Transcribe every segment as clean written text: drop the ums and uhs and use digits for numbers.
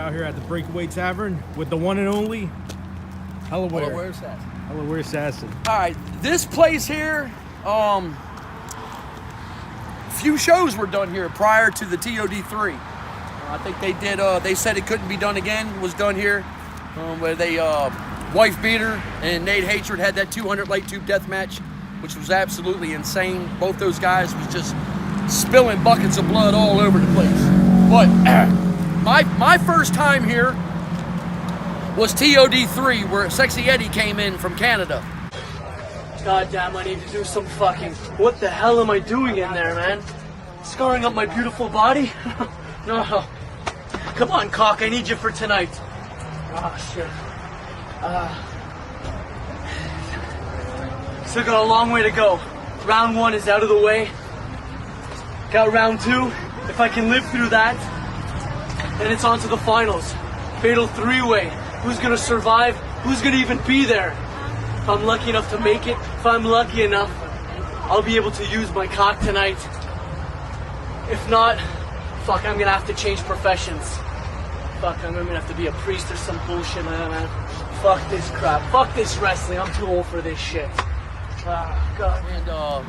out here at the Breakaway Tavern with the one and only Hellaware. Hellaware Assassin. Hellaware Assassin. All right, this place here, few shows were done here prior to the TOD3. I think they did, they said it couldn't be done again, was done here, where they, Wife Beater and Nate Hatred had that 200 light tube death match, which was absolutely insane. Both those guys was just spilling buckets of blood all over the place. But my first time here was TOD3, where Sexy Eddie came in from Canada. God damn, I need to do some fucking... What the hell am I doing in there, man? Scarring up my beautiful body? No. Come on, cock, I need you for tonight. Oh, shit. Still got a long way to go. Round 1 is out of the way. Got round 2. If I can live through that, then it's on to the finals. Fatal 3-way. Who's gonna survive? Who's gonna even be there? If I'm lucky enough to make it, if I'm lucky enough, I'll be able to use my cock tonight. If not, fuck, I'm gonna have to change professions. Fuck, I'm gonna have to be a priest or some bullshit like that, man. Fuck this crap. Fuck this wrestling. I'm too old for this shit. Ah, God.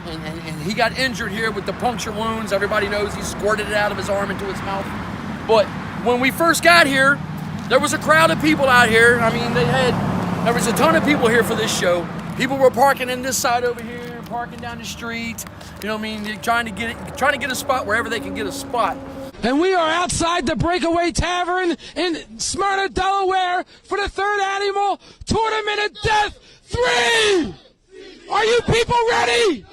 And he got injured here with the puncture wounds. Everybody knows he squirted it out of his arm into his mouth. But when we first got here, there was a crowd of people out here. I mean, there was a ton of people here for this show. People were parking in this side over here, parking down the street. You know what I mean? Trying to get a spot wherever they can get a spot. And we are outside the Breakaway Tavern in Smyrna, Delaware for the third annual Tournament of Death 3! Are you people ready?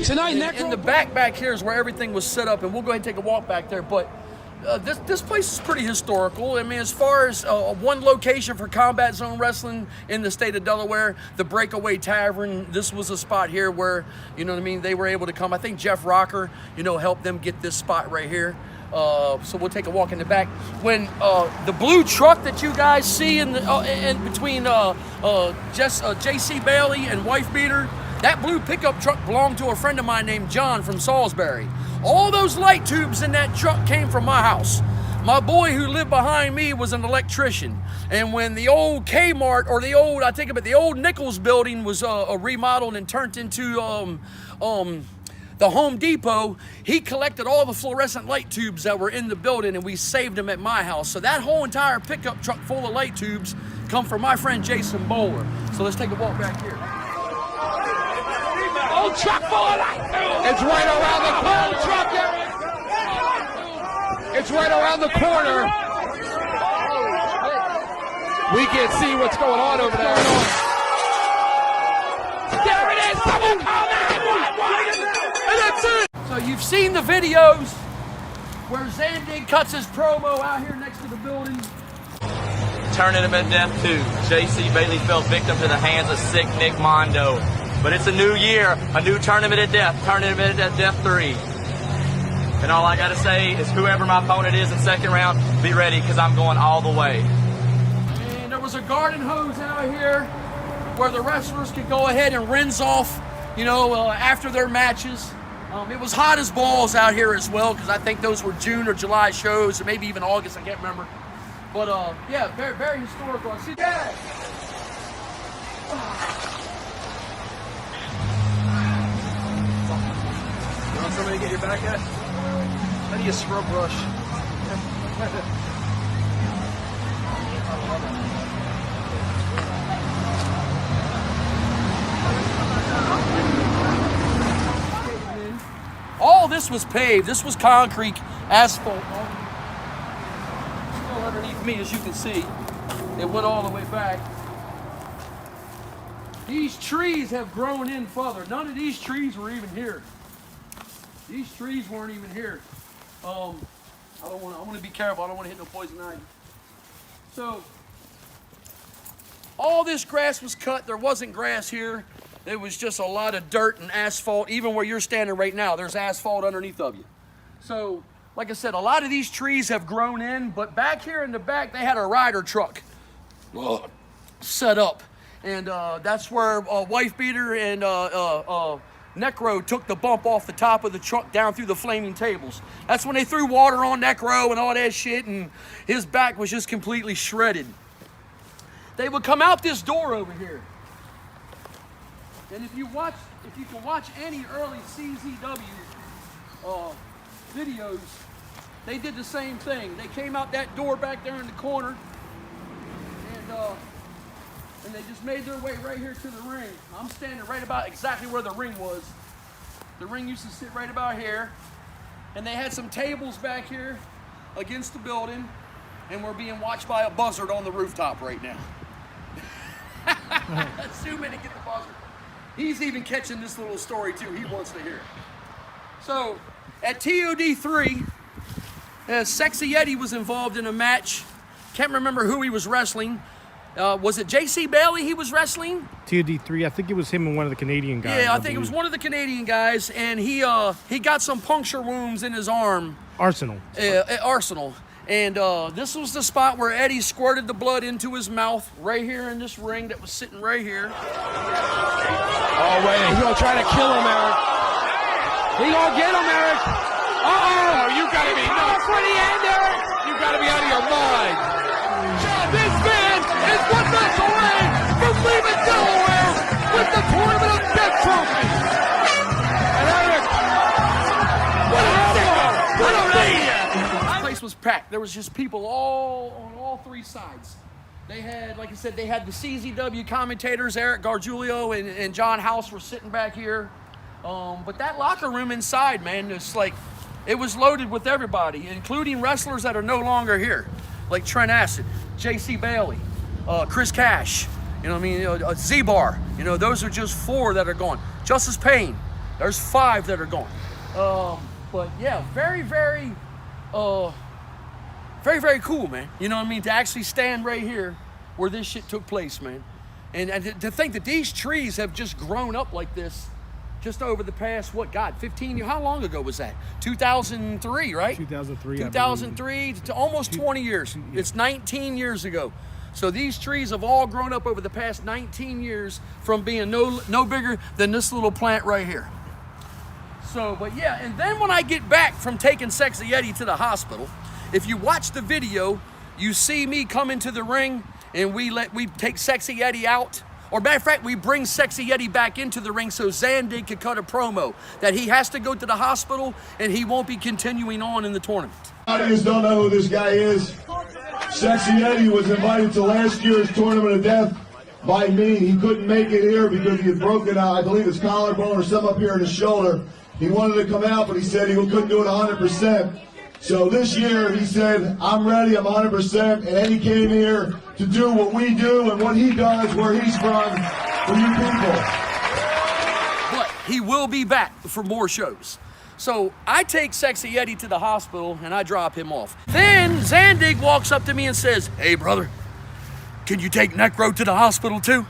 Tonight, in the back here is where everything was set up, and we'll go ahead and take a walk back there. But this place is pretty historical. I mean, as far as one location for combat zone wrestling in the state of Delaware, the Breakaway Tavern, this was a spot here where, you know what I mean, they were able to come. I think Jeff Rocker, you know, helped them get this spot right here. So we'll take a walk in the back. When the blue truck that you guys see in between J.C. Bailey and Wife Beater, that blue pickup truck belonged to a friend of mine named John from Salisbury. All those light tubes in that truck came from my house. My boy who lived behind me was an electrician. And when the old Kmart, or the old Nichols building was remodeled and turned into the Home Depot, he collected all the fluorescent light tubes that were in the building, and we saved them at my house. So that whole entire pickup truck full of light tubes come from my friend Jason Bowler. So let's take a walk back here. old truck full of light. It's right around the corner. Truck. It's right around the corner. We can't see what's going on over there. There it is. Someone call 911. And that's it. So you've seen the videos where Zandig cuts his promo out here next to the building. Tournament of Death 2. J.C. Bailey fell victim to the hands of sick Nick Mondo. But it's a new year, a new Tournament of Death, Tournament of Death 3. And all I gotta say is whoever my opponent is in second round, be ready, because I'm going all the way. And there was a garden hose out here where the wrestlers could go ahead and rinse off, you know, after their matches. It was hot as balls out here as well, because I think those were June or July shows, or maybe even August, I can't remember. But yeah, very, very historical. See, yeah. You want somebody to get your back at? I need a scrub brush. All this was paved. This was concrete, asphalt. Still underneath me, as you can see. It went all the way back. These trees have grown in further. None of these trees were even here. These trees weren't even here. I want to be careful. I don't want to hit no poison ivy. So, all this grass was cut. There wasn't grass here. It was just a lot of dirt and asphalt. Even where you're standing right now, there's asphalt underneath of you. So, like I said, a lot of these trees have grown in, but back here in the back, they had a rider truck set up. And that's where Wife Beater and Necro took the bump off the top of the truck down through the flaming tables. That's when they threw water on Necro and all that shit, and his back was just completely shredded. They would come out this door over here. And if you can watch any early CZW videos, they did the same thing. They came out that door back there in the corner, and they just made their way right here to the ring. I'm standing right about exactly where the ring was. The ring used to sit right about here, and they had some tables back here against the building, and we're being watched by a buzzard on the rooftop right now. Let's zoom in and get the buzzard. He's even catching this little story too. He wants to hear it. So at TOD3, Sexy Yeti was involved in a match. Can't remember who he was wrestling. Was it JC Bailey he was wrestling? TOD3, I think it was him and one of the Canadian guys. Yeah, I think it was one of the Canadian guys, and he got some puncture wounds in his arm. Arsenal. At Arsenal. And this was the spot where Eddie squirted the blood into his mouth, right here in this ring that was sitting right here. Oh, wait, he's gonna try to kill him, Eric. He gonna get him, Eric. Uh-oh. You gotta be nuts. For the end, Eric. You gotta be out of your mind. This man is 1 match away from leaving Delaware with the Tournament of Death trophy. And Eric, what a maniac. This place was packed. There was just people on all three sides. They had, like I said, they had the CZW commentators, Eric Gargiulio and John House were sitting back here. But that locker room inside, man, it was loaded with everybody, including wrestlers that are no longer here, like Trent Acid, JC Bailey, Chris Cash, Z-Bar. Those are just 4 that are gone. Justice Payne, there's 5 that are gone. But yeah, very, very cool, man. To actually stand right here where this shit took place, man. And to think that these trees have just grown up like this just over the past, 15 years? How long ago was that? 2003, right? 2003. 2003 to almost 20 years. Yeah. It's 19 years ago. So these trees have all grown up over the past 19 years from being no bigger than this little plant right here. So, but yeah, and then when I get back from taking Sexy Yeti to the hospital, if you watch the video, you see me come into the ring and we take Sexy Yeti out. Or matter of fact, we bring Sexy Yeti back into the ring so Zandig could cut a promo that he has to go to the hospital and he won't be continuing on in the tournament. Audience don't know who this guy is. Sexy Yeti was invited to last year's Tournament of Death by me. He couldn't make it here because he had broken out, I believe, his collarbone or some up here in his shoulder. He wanted to come out, but he said he couldn't do it 100%. So this year he said, I'm ready, I'm 100%, and then he came here to do what we do and what he does where he's from for you people. But he will be back for more shows. So I take Sexy Yeti to the hospital and I drop him off. Then Zandig walks up to me and says, hey brother, can you take Necro to the hospital too?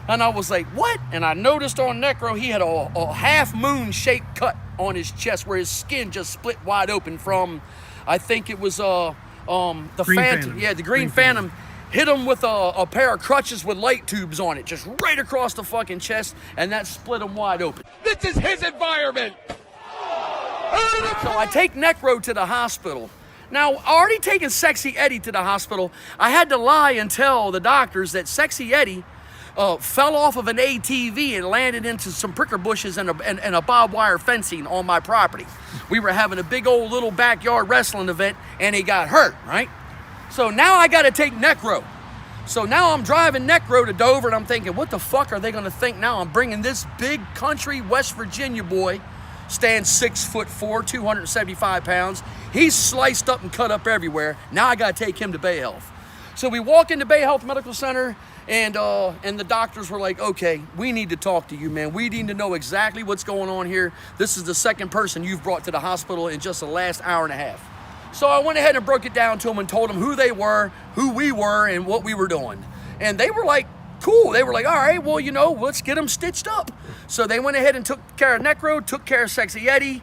And I was like, what? And I noticed on Necro he had a half moon shaped cut on his chest where his skin just split wide open from, I think it was the Green Phantom. Yeah, the Green Phantom hit him with a pair of crutches with light tubes on it, just right across the fucking chest, and that split him wide open. This is his environment. So I take Necro to the hospital. Now, already taking Sexy Eddie to the hospital, I had to lie and tell the doctors that Sexy Eddie fell off of an ATV and landed into some pricker bushes and a barbed wire fencing on my property. We were having a big old little backyard wrestling event and he got hurt, right? So now I gotta take Necro. So now I'm driving Necro to Dover and I'm thinking, what the fuck are they gonna think now? I'm bringing this big country West Virginia boy, stands 6'4", 275 pounds. He's sliced up and cut up everywhere. Now I gotta take him to Bay Health. So we walk into Bay Health Medical Center and the doctors were like, okay, we need to talk to you, man. We need to know exactly what's going on here. This is the second person you've brought to the hospital in just the last hour and a half. So I went ahead and broke it down to them and told them who they were, who we were, and what we were doing. And they were like, cool. They were like, all right, well, let's get them stitched up. So they went ahead and took care of Necro, took care of Sexy Eddie.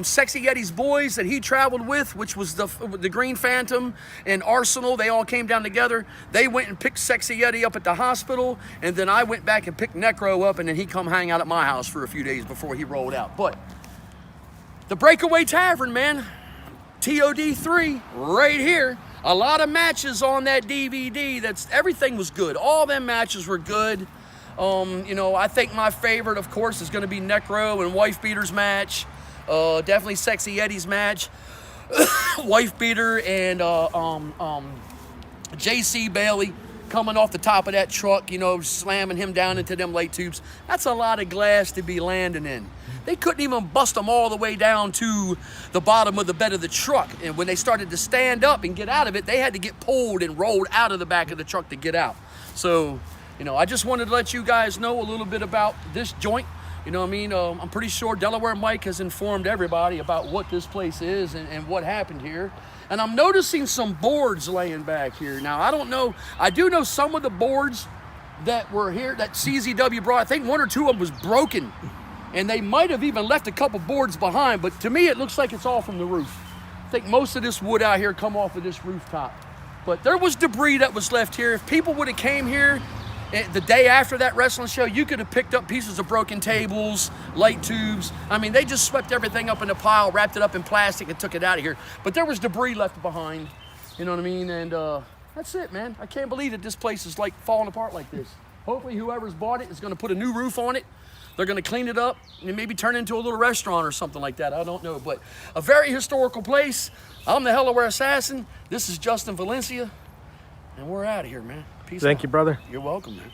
Sexy Eddie's boys that he traveled with, which was the Green Phantom and Arsenal, they all came down together. They went and picked Sexy Eddie up at the hospital, and then I went back and picked Necro up, and then he come hang out at my house for a few days before he rolled out. But the Breakaway Tavern, man, TOD3 right here. A lot of matches on that DVD. Everything was good. All them matches were good. You know, I think my favorite, of course, is going to be Necro and Wife Beater's match. Definitely Sexy Eddie's match. Wife Beater and JC Bailey coming off the top of that truck, you know, slamming him down into them light tubes. That's a lot of glass to be landing in. They couldn't even bust them all the way down to the bottom of the bed of the truck. And when they started to stand up and get out of it, they had to get pulled and rolled out of the back of the truck to get out. So, you know, I just wanted to let you guys know a little bit about this joint. You know what I mean? I'm pretty sure Delaware Mike has informed everybody about what this place is and what happened here. And I'm noticing some boards laying back here. Now, I don't know. I do know some of the boards that were here that CZW brought. I think one or two of them was broken. And they might have even left a couple boards behind. But to me, it looks like it's all from the roof. I think most of this wood out here come off of this rooftop. But there was debris that was left here. If people would have came here the day after that wrestling show, you could have picked up pieces of broken tables, light tubes. I mean, they just swept everything up in a pile, wrapped it up in plastic, and took it out of here. But there was debris left behind, you know what I mean? And that's it, man. I can't believe that this place is like falling apart like this. Hopefully whoever's bought it is going to put a new roof on it. They're going to clean it up and maybe turn it into a little restaurant or something like that. I don't know. But a very historical place. I'm the Hellaware Assassin. This is Justin Valencia. And we're out of here, man. Peace out. Thank you, brother. You're welcome, man.